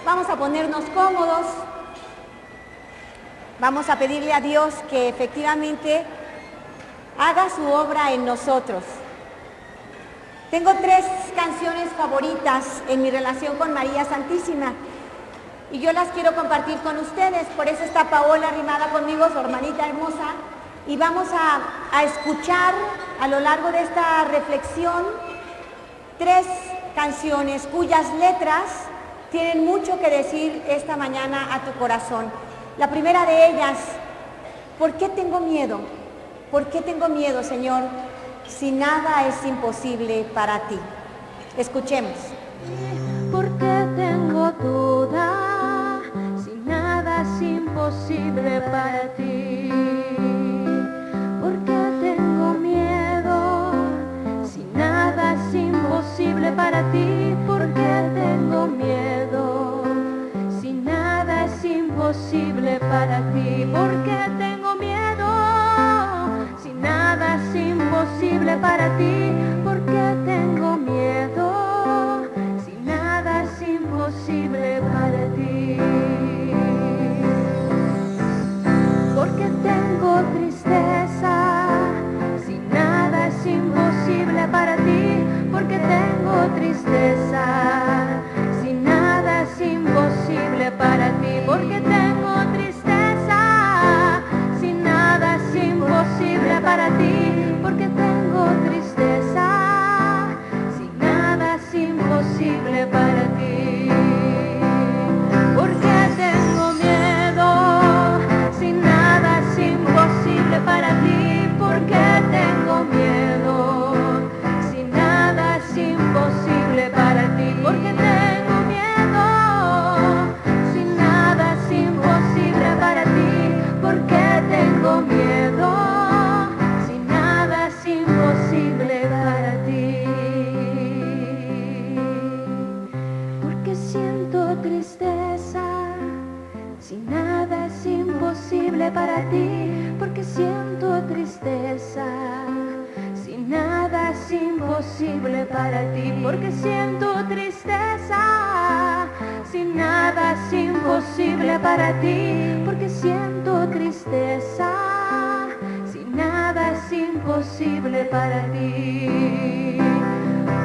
Vamos a ponernos cómodos. Vamos a pedirle a Dios que efectivamente haga su obra en nosotros. Tengo 3 canciones favoritas en mi relación con María Santísima y yo las quiero compartir con ustedes. Por eso está Paola arrimada conmigo, su hermanita hermosa, y vamos a escuchar a lo largo de esta reflexión 3 canciones cuyas letras tienen mucho que decir esta mañana a tu corazón. La primera de ellas: ¿por qué tengo miedo? ¿Por qué tengo miedo, Señor, si nada es imposible para ti? Escuchemos. ¿Por qué tengo duda si nada es imposible para ti? ¿Por qué tengo miedo si nada es imposible para ti? ¿Por qué tengo miedo si nada es imposible para ti? ¿Por qué tengo miedo si nada es imposible para ti? ¿Por qué tengo miedo si nada es imposible para ti? Porque tengo tristeza si nada es imposible para ti. Porque tengo tristeza si nada es imposible para ti. Porque tengo tristeza si nada es imposible para ti. Porque tengo tristeza si nada es imposible para ti. Porque tengo miedo si nada es imposible para ti. Porque tengo miedo si nada es imposible para ti. Porque tengo miedo si nada es imposible para ti. Porque tengo miedo si nada es imposible para ti. Porque siento tristeza si nada es imposible para ti. Porque siento tristeza si nada es imposible para ti. Porque siento tristeza si nada es imposible para ti. Porque siento tristeza si nada es imposible para ti.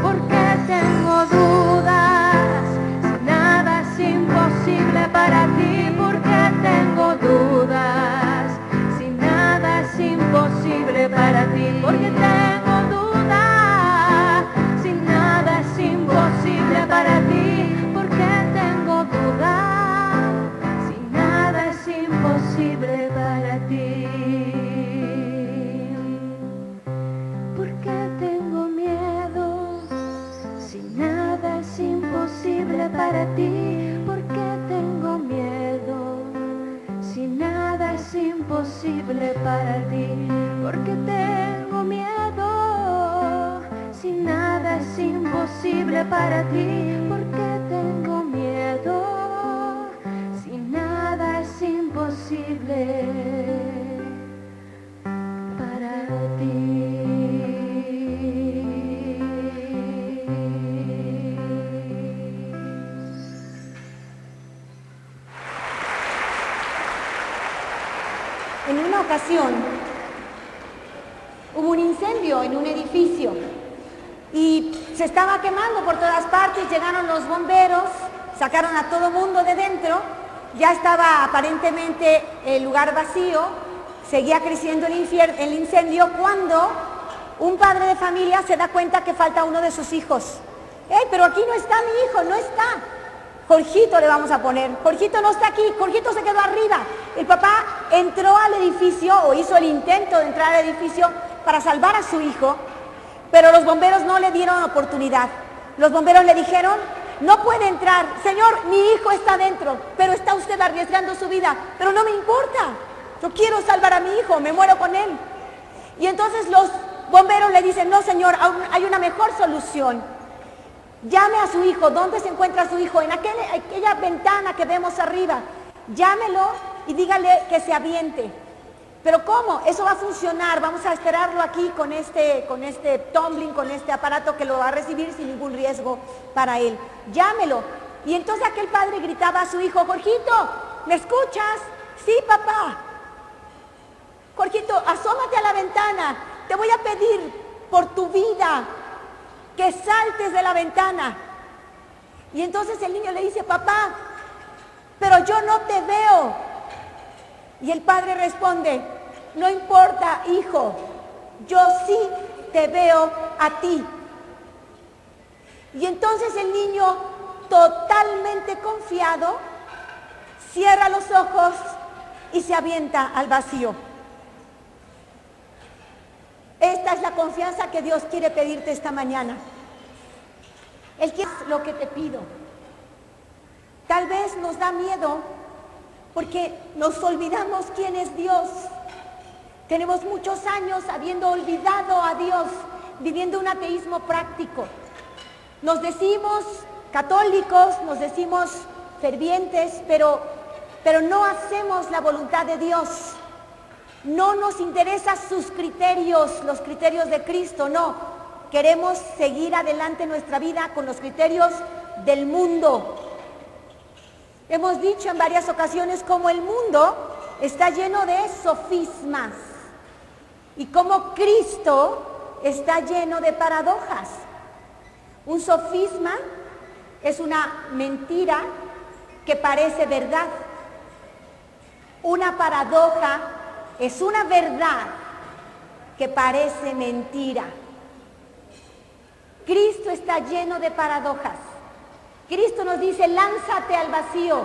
Porque tengo dudas si nada es imposible para ti. Porque tengo dudas si nada es imposible para ti. Porque tengo dudas si nada es imposible para ti. Porque tengo dudas si nada es imposible para ti. Porque tengo miedo si nada es imposible para ti. Porque tengo miedo si nada es imposible para ti. Porque tengo miedo si nada es imposible para ti. Porque tengo miedo si nada es imposible para ti. En una ocasión hubo un incendio en un edificio y se estaba quemando por todas partes. Llegaron los bomberos, sacaron a todo mundo de dentro. Ya estaba aparentemente el lugar vacío, seguía creciendo el incendio, cuando un padre de familia se da cuenta que falta uno de sus hijos. Pero aquí no está mi hijo, no está. Jorgito le vamos a poner. Jorgito no está aquí, Jorgito se quedó arriba. El papá entró al edificio, o hizo el intento de entrar al edificio para salvar a su hijo, pero los bomberos no le dieron oportunidad. Los bomberos le dijeron: no puede entrar, señor, mi hijo está dentro, pero está usted arriesgando su vida. Pero no me importa, yo quiero salvar a mi hijo, me muero con él. Y entonces los bomberos le dicen: no, señor, hay una mejor solución. Llame a su hijo. ¿Dónde se encuentra su hijo? En aquella ventana que vemos arriba. Llámelo y dígale que se aviente. ¿Pero cómo? Eso va a funcionar. Vamos a esperarlo aquí con este tumbling, con este aparato que lo va a recibir sin ningún riesgo para él. Llámelo. Y entonces aquel padre gritaba a su hijo, Jorgito, ¿me escuchas? Sí, papá. Jorgito, asómate a la ventana, te voy a pedir por tu vida que saltes de la ventana. Y entonces el niño le dice, papá, pero yo no te veo. Y el padre responde, no importa, hijo, yo sí te veo a ti. Y entonces el niño, totalmente confiado, cierra los ojos y se avienta al vacío. Esta es la confianza que Dios quiere pedirte esta mañana. Él quiere lo que te pido. Tal vez nos da miedo porque nos olvidamos quién es Dios. Tenemos muchos años habiendo olvidado a Dios, viviendo un ateísmo práctico. Nos decimos católicos, nos decimos fervientes, pero no hacemos la voluntad de Dios. No nos interesan sus criterios, los criterios de Cristo, no. Queremos seguir adelante nuestra vida con los criterios del mundo. Hemos dicho en varias ocasiones cómo el mundo está lleno de sofismas y cómo Cristo está lleno de paradojas. Un sofisma es una mentira que parece verdad. Una paradoja es una verdad que parece mentira. Cristo está lleno de paradojas. Cristo nos dice, lánzate al vacío.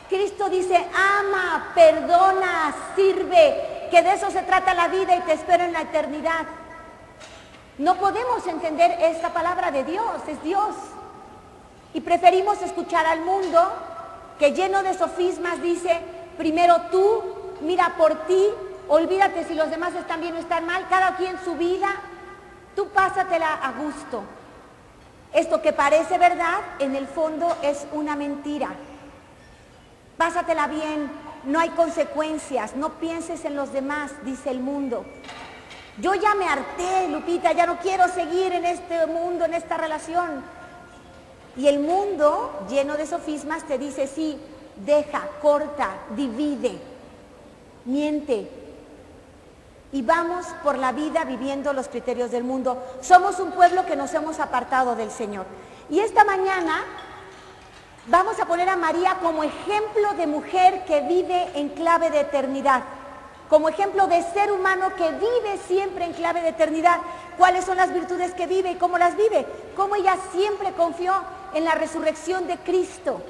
Cristo dice, ama, perdona, sirve, que de eso se trata la vida y te espero en la eternidad. No podemos entender esta palabra de Dios, es Dios. Y preferimos escuchar al mundo que lleno de sofismas dice, primero tú, mira por ti, olvídate si los demás están bien o están mal, cada quien su vida, tú pásatela a gusto. Esto que parece verdad, en el fondo es una mentira. Pásatela bien, no hay consecuencias, no pienses en los demás, dice el mundo. Yo ya me harté, Lupita, ya no quiero seguir en este mundo, en esta relación. Y el mundo, lleno de sofismas, te dice, sí, deja, corta, divide, miente. Y vamos por la vida viviendo los criterios del mundo. Somos un pueblo que nos hemos apartado del Señor. Y esta mañana vamos a poner a María como ejemplo de mujer que vive en clave de eternidad. Como ejemplo de ser humano que vive siempre en clave de eternidad. ¿Cuáles son las virtudes que vive y cómo las vive? Cómo ella siempre confió en la resurrección de Cristo.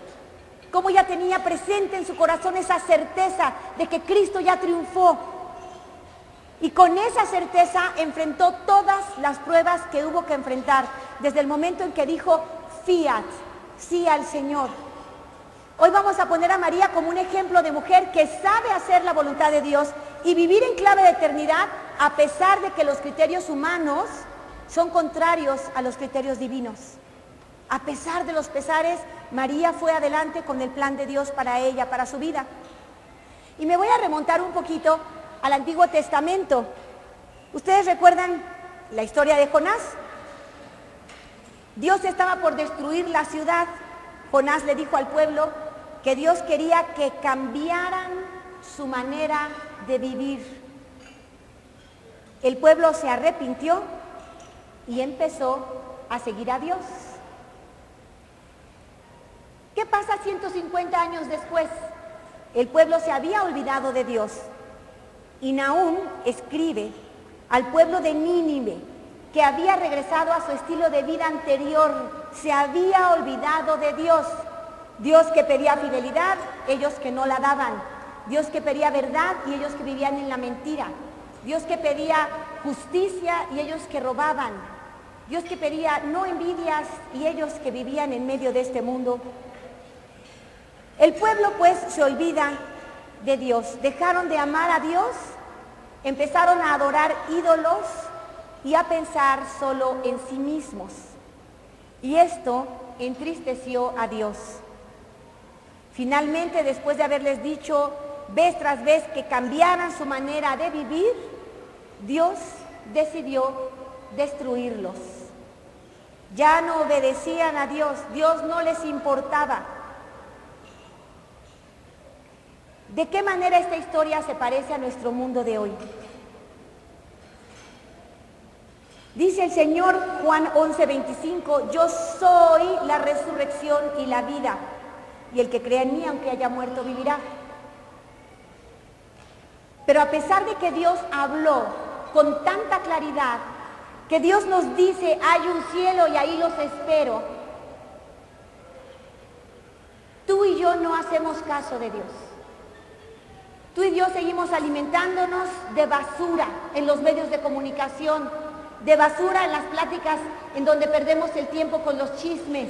Cómo ella tenía presente en su corazón esa certeza de que Cristo ya triunfó. Y con esa certeza enfrentó todas las pruebas que hubo que enfrentar, desde el momento en que dijo, fiat, sí al Señor. Hoy vamos a poner a María como un ejemplo de mujer que sabe hacer la voluntad de Dios y vivir en clave de eternidad, a pesar de que los criterios humanos son contrarios a los criterios divinos. A pesar de los pesares, María fue adelante con el plan de Dios para ella, para su vida. Y me voy a remontar un poquito al Antiguo Testamento. ¿Ustedes recuerdan la historia de Jonás? Dios estaba por destruir la ciudad. Jonás le dijo al pueblo que Dios quería que cambiaran su manera de vivir. El pueblo se arrepintió y empezó a seguir a Dios. ¿Qué pasa 150 años después? El pueblo se había olvidado de Dios. Y Nahum escribe al pueblo de Nínive, que había regresado a su estilo de vida anterior, se había olvidado de Dios. Dios que pedía fidelidad, ellos que no la daban. Dios que pedía verdad y ellos que vivían en la mentira. Dios que pedía justicia y ellos que robaban. Dios que pedía no envidias y ellos que vivían en medio de este mundo. El pueblo pues se olvida de Dios, dejaron de amar a Dios, empezaron a adorar ídolos y a pensar solo en sí mismos. Y esto entristeció a Dios. Finalmente, después de haberles dicho vez tras vez que cambiaran su manera de vivir, Dios decidió destruirlos. Ya no obedecían a Dios, Dios no les importaba. ¿De qué manera esta historia se parece a nuestro mundo de hoy? Dice el Señor, Juan 11:25, yo soy la resurrección y la vida, y el que crea en mí, aunque haya muerto, vivirá. Pero a pesar de que Dios habló con tanta claridad, que Dios nos dice, hay un cielo y ahí los espero, tú y yo no hacemos caso de Dios. Tú y yo seguimos alimentándonos de basura en los medios de comunicación, de basura en las pláticas en donde perdemos el tiempo con los chismes,